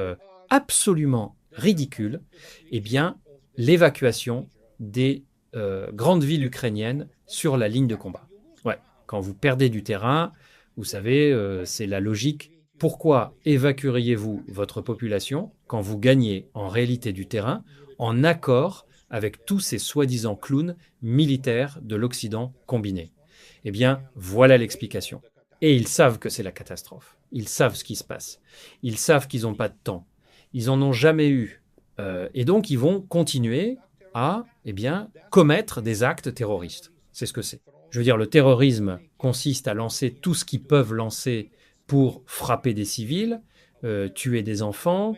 absolument ridicule, eh bien, l'évacuation des grandes villes ukrainiennes sur la ligne de combat. Ouais, quand vous perdez du terrain, vous savez, c'est la logique. Pourquoi évacueriez-vous votre population quand vous gagnez en réalité du terrain en accord avec tous ces soi-disant clowns militaires de l'Occident combiné? Eh bien, voilà l'explication. Et ils savent que c'est la catastrophe. Ils savent ce qui se passe. Ils savent qu'ils n'ont pas de temps. Ils en ont jamais eu. Et donc, ils vont continuer à, eh bien, commettre des actes terroristes. C'est ce que c'est. Je veux dire, le terrorisme consiste à lancer tout ce qu'ils peuvent lancer pour frapper des civils, tuer des enfants,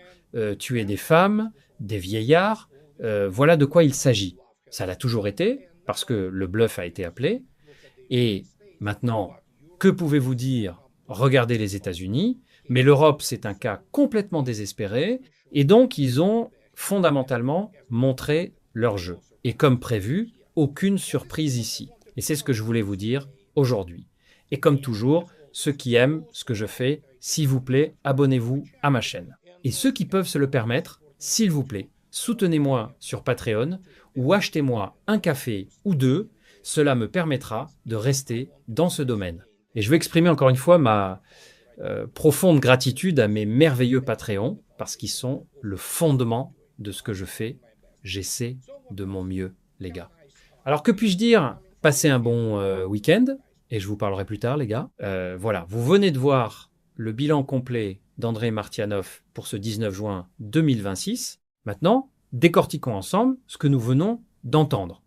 tuer des femmes, des vieillards. Voilà de quoi il s'agit. Ça l'a toujours été, parce que le bluff a été appelé. Et maintenant, que pouvez-vous dire? Regardez les États-Unis, mais l'Europe, c'est un cas complètement désespéré, et donc ils ont fondamentalement montré leur jeu. Et comme prévu, aucune surprise ici. Et c'est ce que je voulais vous dire aujourd'hui. Et comme toujours, ceux qui aiment ce que je fais, s'il vous plaît, abonnez-vous à ma chaîne. Et ceux qui peuvent se le permettre, s'il vous plaît, soutenez-moi sur Patreon ou achetez-moi un café ou deux. Cela me permettra de rester dans ce domaine. Et je veux exprimer encore une fois ma profonde gratitude à mes merveilleux Patreons parce qu'ils sont le fondement de ce que je fais. J'essaie de mon mieux, les gars. Alors que puis-je dire? Passez un bon week-end et je vous parlerai plus tard, les gars. Voilà, vous venez de voir le bilan complet d'Andrei Martianov pour ce 19 juin 2026. Maintenant, décortiquons ensemble ce que nous venons d'entendre.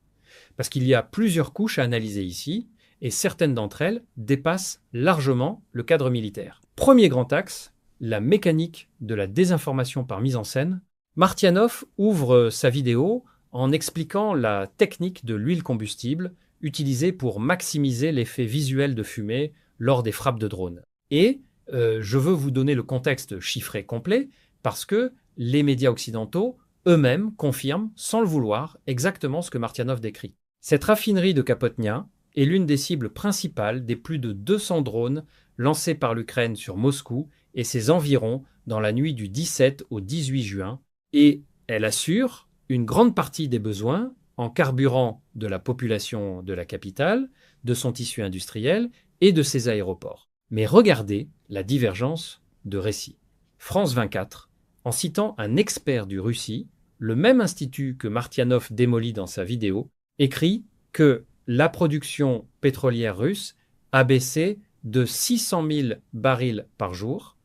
Parce qu'il y a plusieurs couches à analyser ici, et certaines d'entre elles dépassent largement le cadre militaire. Premier grand axe, la mécanique de la désinformation par mise en scène. Martianov ouvre sa vidéo en expliquant la technique de l'huile combustible utilisée pour maximiser l'effet visuel de fumée lors des frappes de drones. Et je veux vous donner le contexte chiffré complet, parce que les médias occidentaux eux-mêmes confirment, sans le vouloir, exactement ce que Martianov décrit. Cette raffinerie de Kapotnia est l'une des cibles principales des plus de 200 drones lancés par l'Ukraine sur Moscou et ses environs dans la nuit du 17 au 18 juin, et elle assure une grande partie des besoins en carburant de la population de la capitale, de son tissu industriel et de ses aéroports. Mais regardez la divergence de récits. France 24, en citant un expert du Russie, le même institut que Martianov démolit dans sa vidéo, écrit que la production pétrolière russe a baissé de 600 000 barils par jour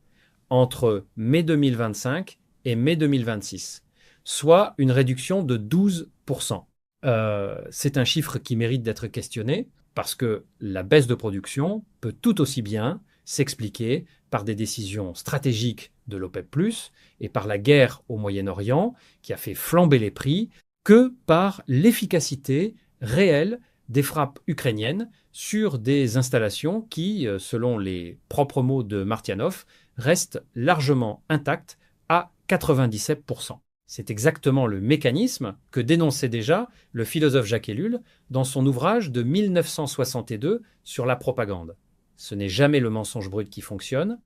entre mai 2025 et mai 2026, soit une réduction de 12%. C'est un chiffre qui mérite d'être questionné parce que la baisse de production peut tout aussi bien s'expliquer par des décisions stratégiques de l'OPEP+, et par la guerre au Moyen-Orient qui a fait flamber les prix, que par l'efficacité réelle des frappes ukrainiennes sur des installations qui, selon les propres mots de Martianov, restent largement intactes à 97%. C'est exactement le mécanisme que dénonçait déjà le philosophe Jacques Ellul dans son ouvrage de 1962 sur la propagande. Ce n'est jamais le mensonge brut qui fonctionne,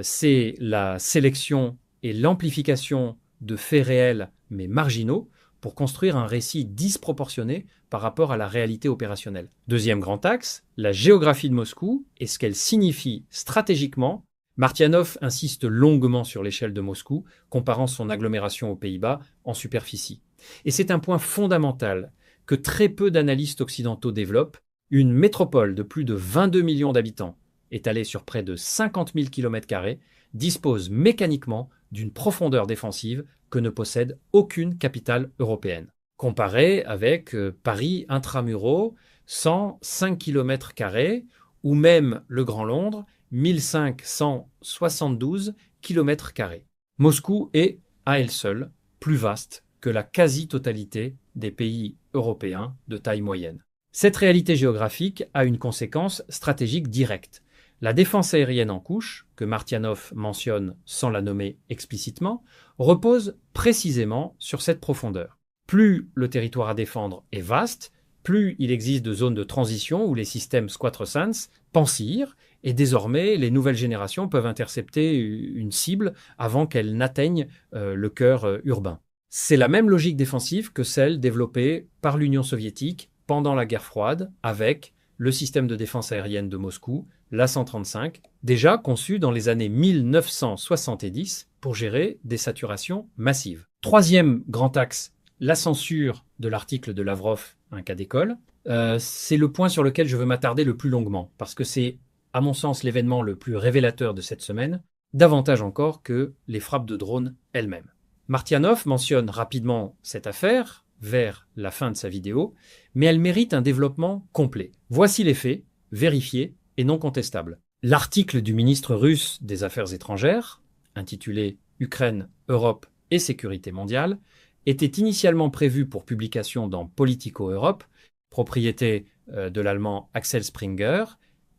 c'est la sélection et l'amplification de faits réels mais marginaux pour construire un récit disproportionné par rapport à la réalité opérationnelle. Deuxième grand axe, la géographie de Moscou et ce qu'elle signifie stratégiquement. Martianov insiste longuement sur l'échelle de Moscou, comparant son agglomération aux Pays-Bas en superficie. Et c'est un point fondamental que très peu d'analystes occidentaux développent. Une métropole de plus de 22 millions d'habitants, étalée sur près de 50 000 km², dispose mécaniquement d'une profondeur défensive que ne possède aucune capitale européenne. Comparé avec Paris intramuros, 105 km², ou même le Grand Londres, 1572 km². Moscou est, à elle seule, plus vaste que la quasi-totalité des pays européens de taille moyenne. Cette réalité géographique a une conséquence stratégique directe. La défense aérienne en couche, que Martianov mentionne sans la nommer explicitement, repose précisément sur cette profondeur. Plus le territoire à défendre est vaste, plus il existe de zones de transition où les systèmes Squadrosans pensirent, et désormais les nouvelles générations peuvent intercepter une cible avant qu'elle n'atteigne le cœur urbain. C'est la même logique défensive que celle développée par l'Union soviétique pendant la guerre froide avec le système de défense aérienne de Moscou, l'A-135, déjà conçu dans les années 1970 pour gérer des saturations massives. Troisième grand axe, la censure de l'article de Lavrov, un cas d'école. C'est le point sur lequel je veux m'attarder le plus longuement, parce que c'est, à mon sens, l'événement le plus révélateur de cette semaine, davantage encore que les frappes de drones elles-mêmes. Martianov mentionne rapidement cette affaire vers la fin de sa vidéo, mais elle mérite un développement complet. Voici les faits, vérifiés et non contestables. L'article du ministre russe des Affaires étrangères, intitulé « Ukraine, Europe et sécurité mondiale », était initialement prévu pour publication dans Politico Europe, propriété de l'allemand Axel Springer,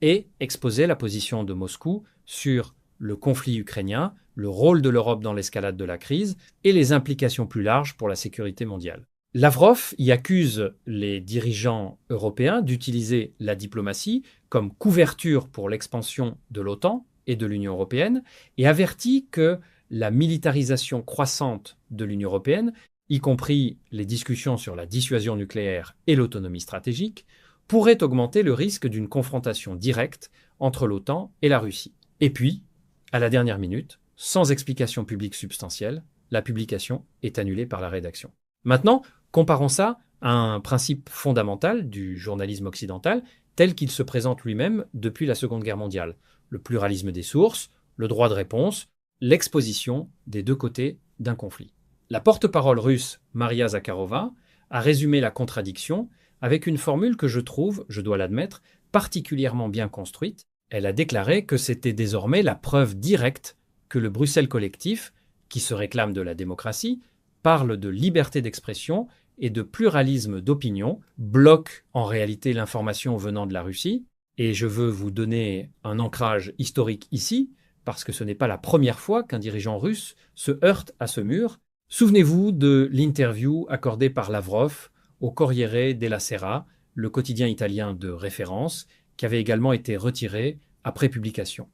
et exposait la position de Moscou sur le conflit ukrainien, le rôle de l'Europe dans l'escalade de la crise et les implications plus larges pour la sécurité mondiale. Lavrov y accuse les dirigeants européens d'utiliser la diplomatie comme couverture pour l'expansion de l'OTAN et de l'Union européenne et avertit que la militarisation croissante de l'Union européenne, y compris les discussions sur la dissuasion nucléaire et l'autonomie stratégique, pourrait augmenter le risque d'une confrontation directe entre l'OTAN et la Russie. Et puis, à la dernière minute, sans explication publique substantielle, la publication est annulée par la rédaction. Maintenant, comparons ça à un principe fondamental du journalisme occidental tel qu'il se présente lui-même depuis la Seconde Guerre mondiale. Le pluralisme des sources, le droit de réponse, l'exposition des deux côtés d'un conflit. La porte-parole russe Maria Zakharova a résumé la contradiction avec une formule que je trouve, je dois l'admettre, particulièrement bien construite. Elle a déclaré que c'était désormais la preuve directe que le Bruxelles collectif, qui se réclame de la démocratie, parle de liberté d'expression et de pluralisme d'opinion, bloque en réalité l'information venant de la Russie. Et je veux vous donner un ancrage historique ici, parce que ce n'est pas la première fois qu'un dirigeant russe se heurte à ce mur. Souvenez-vous de l'interview accordée par Lavrov au Corriere della Sera, le quotidien italien de référence, qui avait également été retiré après publication.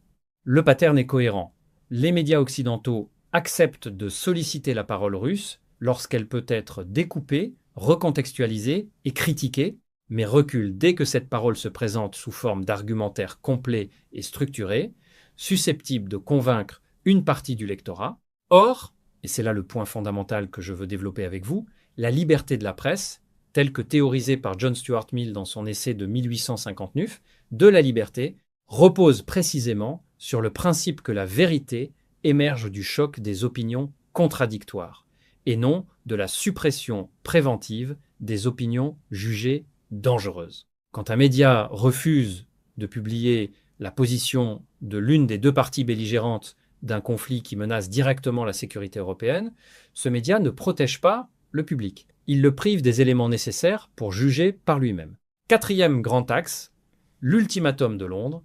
Le pattern est cohérent. Les médias occidentaux acceptent de solliciter la parole russe lorsqu'elle peut être découpée, recontextualisée et critiquée, mais reculent dès que cette parole se présente sous forme d'argumentaire complet et structuré, susceptible de convaincre une partie du lectorat. Or, et c'est là le point fondamental que je veux développer avec vous, la liberté de la presse, telle que théorisée par John Stuart Mill dans son essai de 1859, de la liberté, repose précisément sur le principe que la vérité émerge du choc des opinions contradictoires, et non de la suppression préventive des opinions jugées dangereuses. Quand un média refuse de publier la position de l'une des deux parties belligérantes d'un conflit qui menace directement la sécurité européenne, ce média ne protège pas le public. Il le prive des éléments nécessaires pour juger par lui-même. Quatrième grand axe, l'ultimatum de Londres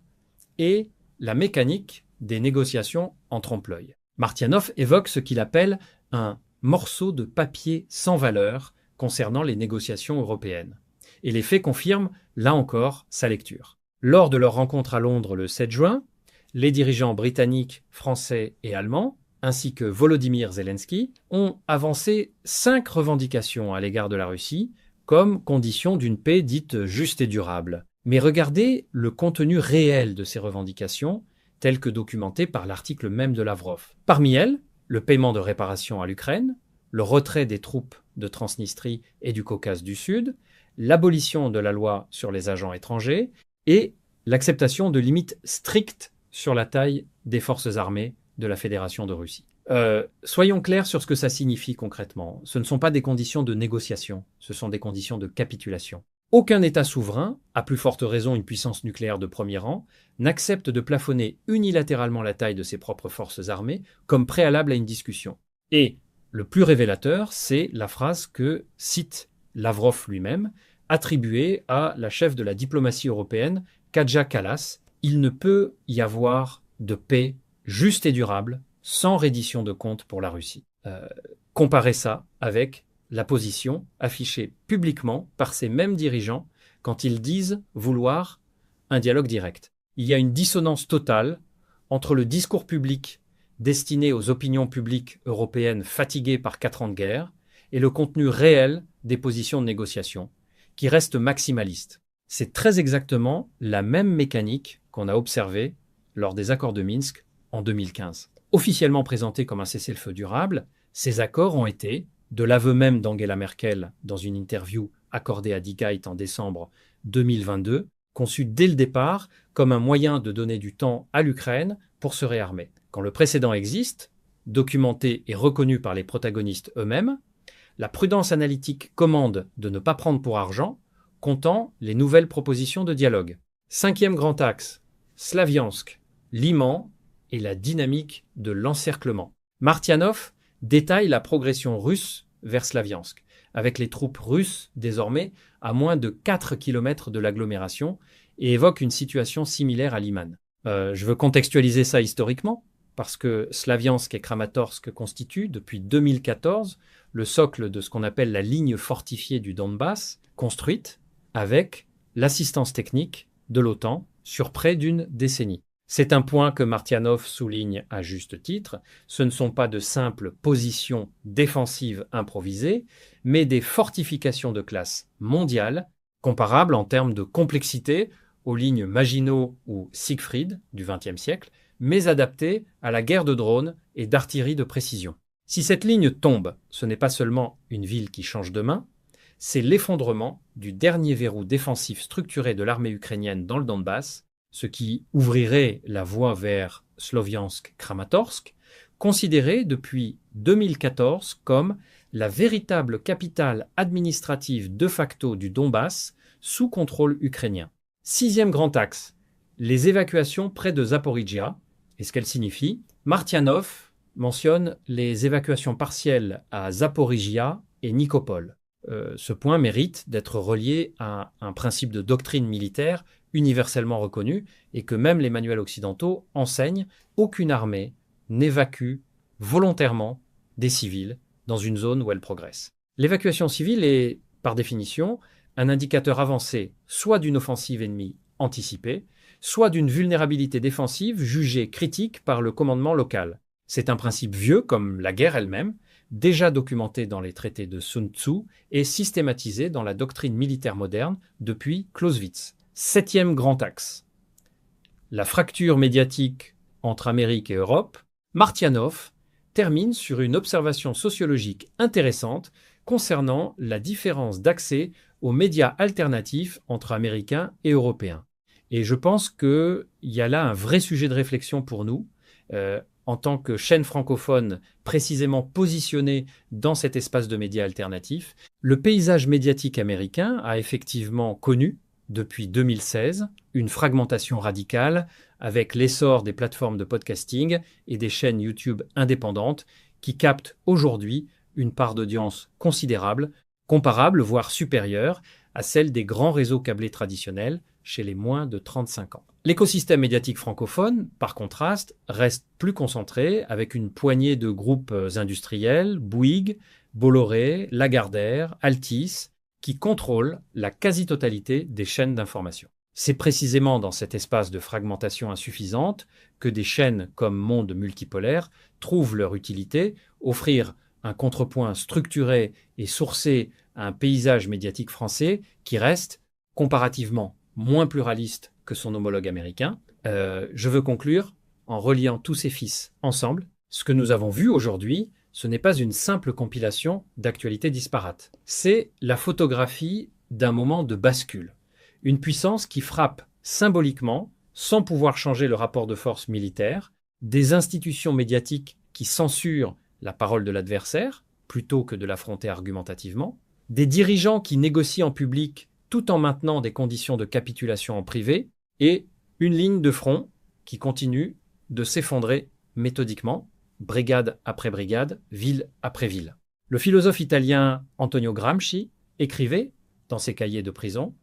et la mécanique des négociations en trompe-l'œil. Martianov évoque ce qu'il appelle un morceau de papier sans valeur concernant les négociations européennes. Et les faits confirment, là encore, sa lecture. Lors de leur rencontre à Londres le 7 juin, les dirigeants britanniques, français et allemands, ainsi que Volodymyr Zelensky, ont avancé 5 revendications à l'égard de la Russie comme condition d'une paix dite juste et durable. Mais regardez le contenu réel de ces revendications, tel que documenté par l'article même de Lavrov. Parmi elles, le paiement de réparations à l'Ukraine, le retrait des troupes de Transnistrie et du Caucase du Sud, l'abolition de la loi sur les agents étrangers et l'acceptation de limites strictes sur la taille des forces armées de la Fédération de Russie. Soyons clairs sur ce que ça signifie concrètement. Ce ne sont pas des conditions de négociation, ce sont des conditions de capitulation. Aucun État souverain, à plus forte raison une puissance nucléaire de premier rang, n'accepte de plafonner unilatéralement la taille de ses propres forces armées comme préalable à une discussion. Et le plus révélateur, c'est la phrase que cite Lavrov lui-même, attribuée à la chef de la diplomatie européenne, Kaja Kallas. Il ne peut y avoir de paix juste et durable sans reddition de comptes pour la Russie. Comparez ça avec la position affichée publiquement par ces mêmes dirigeants quand ils disent vouloir un dialogue direct. Il y a une dissonance totale entre le discours public destiné aux opinions publiques européennes fatiguées par 4 ans de guerre et le contenu réel des positions de négociation, qui restent maximalistes. C'est très exactement la même mécanique qu'on a observée lors des accords de Minsk en 2015. Officiellement présentés comme un cessez-le-feu durable, ces accords ont été, de l'aveu même d'Angela Merkel dans une interview accordée à Die Zeit en décembre 2022, conçus dès le départ comme un moyen de donner du temps à l'Ukraine pour se réarmer. Quand le précédent existe, documenté et reconnu par les protagonistes eux-mêmes, la prudence analytique commande de ne pas prendre pour argent, comptant les nouvelles propositions de dialogue. 5e grand axe, Slaviansk, Liman et la dynamique de l'encerclement. Martianov détaille la progression russe vers Slaviansk, avec les troupes russes désormais à moins de 4 km de l'agglomération et évoque une situation similaire à Liman. Je veux contextualiser ça historiquement, parce que Slaviansk et Kramatorsk constituent, depuis 2014, le socle de ce qu'on appelle la ligne fortifiée du Donbass, construite avec l'assistance technique de l'OTAN sur près d'une décennie. C'est un point que Martianov souligne à juste titre. Ce ne sont pas de simples positions défensives improvisées, mais des fortifications de classe mondiale, comparables en termes de complexité aux lignes Maginot ou Siegfried du XXe siècle, mais adaptées à la guerre de drones et d'artillerie de précision. Si cette ligne tombe, ce n'est pas seulement une ville qui change de main, c'est l'effondrement du dernier verrou défensif structuré de l'armée ukrainienne dans le Donbass, ce qui ouvrirait la voie vers Sloviansk-Kramatorsk, considéré depuis 2014 comme la véritable capitale administrative de facto du Donbass sous contrôle ukrainien. 6e grand axe, les évacuations près de Zaporijia. Et ce qu'elles signifient, Martianov mentionne les évacuations partielles à Zaporijia et Nikopol. Ce point mérite d'être relié à un principe de doctrine militaire universellement reconnu et que même les manuels occidentaux enseignent: aucune armée n'évacue volontairement des civils dans une zone où elle progresse. L'évacuation civile est, par définition, un indicateur avancé soit d'une offensive ennemie anticipée, soit d'une vulnérabilité défensive jugée critique par le commandement local. C'est un principe vieux comme la guerre elle-même, déjà documenté dans les traités de Sun Tzu et systématisé dans la doctrine militaire moderne depuis Clausewitz. 7e grand axe. La fracture médiatique entre Amérique et Europe. Martianov termine sur une observation sociologique intéressante concernant la différence d'accès aux médias alternatifs entre Américains et Européens. Et je pense qu'il y a là un vrai sujet de réflexion pour nous, en tant que chaîne francophone précisément positionnée dans cet espace de médias alternatifs. Le paysage médiatique américain a effectivement connu, depuis 2016, une fragmentation radicale avec l'essor des plateformes de podcasting et des chaînes YouTube indépendantes qui captent aujourd'hui une part d'audience considérable, comparable voire supérieure à celle des grands réseaux câblés traditionnels chez les moins de 35 ans. L'écosystème médiatique francophone, par contraste, reste plus concentré avec une poignée de groupes industriels, Bouygues, Bolloré, Lagardère, Altis, qui contrôlent la quasi-totalité des chaînes d'information. C'est précisément dans cet espace de fragmentation insuffisante que des chaînes comme Monde Multipolaire trouvent leur utilité, offrir un contrepoint structuré et sourcé à un paysage médiatique français qui reste comparativement moins pluraliste que son homologue américain. Je veux conclure en reliant tous ces fils ensemble. Ce que nous avons vu aujourd'hui, ce n'est pas une simple compilation d'actualités disparates. C'est la photographie d'un moment de bascule. Une puissance qui frappe symboliquement, sans pouvoir changer le rapport de force militaire, des institutions médiatiques qui censurent la parole de l'adversaire, plutôt que de l'affronter argumentativement, des dirigeants qui négocient en public tout en maintenant des conditions de capitulation en privé, et une ligne de front qui continue de s'effondrer méthodiquement, brigade après brigade, ville après ville. Le philosophe italien Antonio Gramsci écrivait, dans ses cahiers de prison,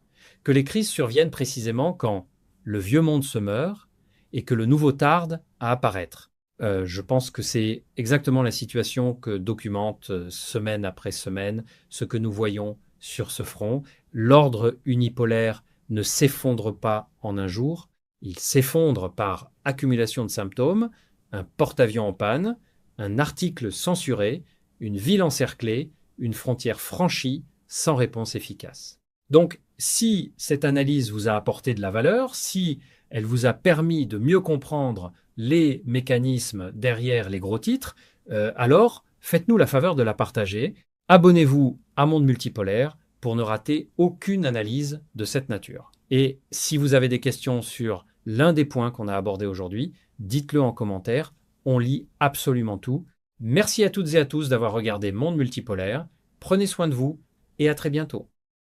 que les crises surviennent précisément quand le vieux monde se meurt et que le nouveau tarde à apparaître. Je pense que c'est exactement la situation que documente semaine après semaine ce que nous voyons sur ce front. L'ordre unipolaire ne s'effondre pas en un jour, il s'effondre par accumulation de symptômes, un porte-avions en panne, un article censuré, une ville encerclée, une frontière franchie sans réponse efficace. Donc, si cette analyse vous a apporté de la valeur, si elle vous a permis de mieux comprendre les mécanismes derrière les gros titres, alors faites-nous la faveur de la partager. Abonnez-vous à Monde Multipolaire pour ne rater aucune analyse de cette nature. Et si vous avez des questions sur l'un des points qu'on a abordés aujourd'hui, dites-le en commentaire, on lit absolument tout. Merci à toutes et à tous d'avoir regardé Monde Multipolaire, prenez soin de vous et à très bientôt.